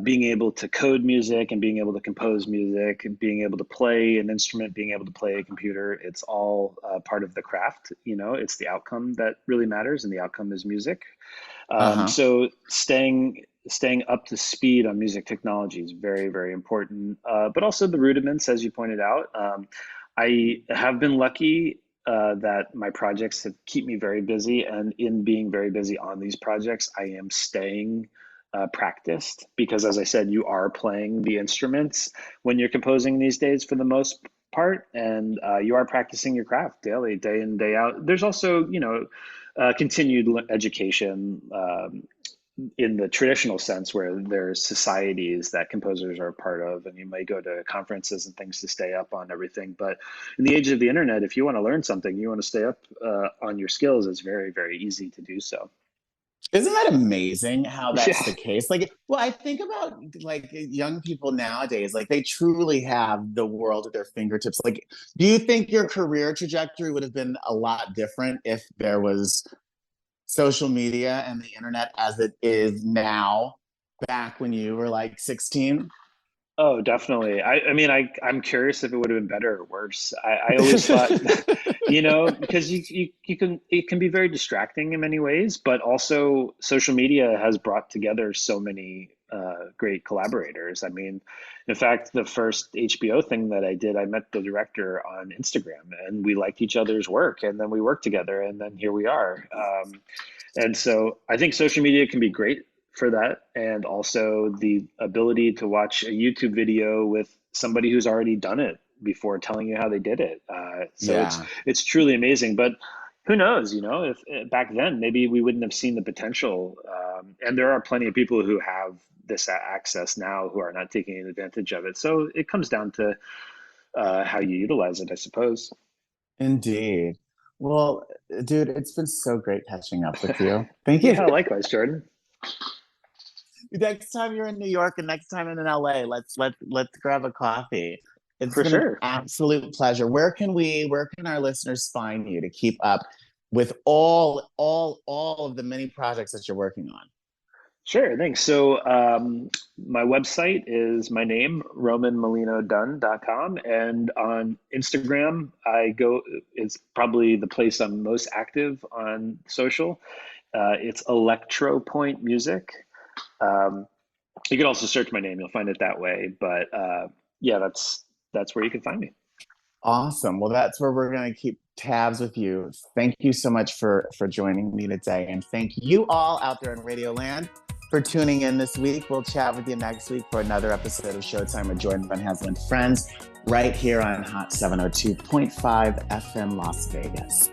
[SPEAKER 2] being able to code music and being able to compose music, and being able to play an instrument, being able to play a computer. It's all part of the craft. It's the outcome that really matters, and the outcome is music.
[SPEAKER 1] Uh-huh.
[SPEAKER 2] So staying up to speed on music technology is very, very important. But also the rudiments, as you pointed out. I have been lucky that my projects have keep me very busy, and in being very busy on these projects, I am staying practiced, because, as I said, you are playing the instruments when you're composing these days for the most part, and you are practicing your craft daily, day in, day out. There's also, continued education in the traditional sense, where there's societies that composers are a part of, and you may go to conferences and things to stay up on everything. But in the age of the internet, if you want to learn something, you want to stay up on your skills, it's very, very easy to do so.
[SPEAKER 1] Isn't that amazing how that's
[SPEAKER 2] Yeah.
[SPEAKER 1] the case? Like, well, I think about like young people nowadays, like they truly have the world at their fingertips. Like, do you think your career trajectory would have been a lot different if there was social media and the internet as it is now back when you were like 16?
[SPEAKER 2] Oh, definitely. I mean, I'm curious if it would have been better or worse. I always thought, because you can, it can be very distracting in many ways, but also social media has brought together so many great collaborators. I mean, in fact, the first HBO thing that I did, I met the director on Instagram, and we liked each other's work, and then we worked together, and then here we are. And so I think social media can be great for that, and also the ability to watch a YouTube video with somebody who's already done it before telling you how they did it. So it's
[SPEAKER 1] Yeah.
[SPEAKER 2] it's truly amazing. But who knows? If back then maybe we wouldn't have seen the potential. And there are plenty of people who have this access now who are not taking advantage of it. So it comes down to how you utilize it, I suppose.
[SPEAKER 1] Indeed. Well, dude, it's been so great catching up with you. Thank you.
[SPEAKER 2] Yeah, likewise, Jordan.
[SPEAKER 1] Next time you're in New York and next time I'm in LA, let's grab a coffee. It's
[SPEAKER 2] For
[SPEAKER 1] been an
[SPEAKER 2] sure.
[SPEAKER 1] absolute pleasure. Where can our listeners find you to keep up with all of the many projects that you're working on?
[SPEAKER 2] Sure, thanks. So my website is my name, romanmolinodunn.com. And on Instagram, it's probably the place I'm most active on social. It's Electropoint Music. Um, you can also search my name, you'll find it that way. But yeah, that's where you can find me.
[SPEAKER 1] Awesome. Well, that's where we're going to keep tabs with you. Thank you so much for joining me today, and thank you all out there in Radio Land for tuning in this week. We'll chat with you next week for another episode of Showtime with Jordan Van Hassel and Friends, right here on Hot 702.5 FM Las Vegas.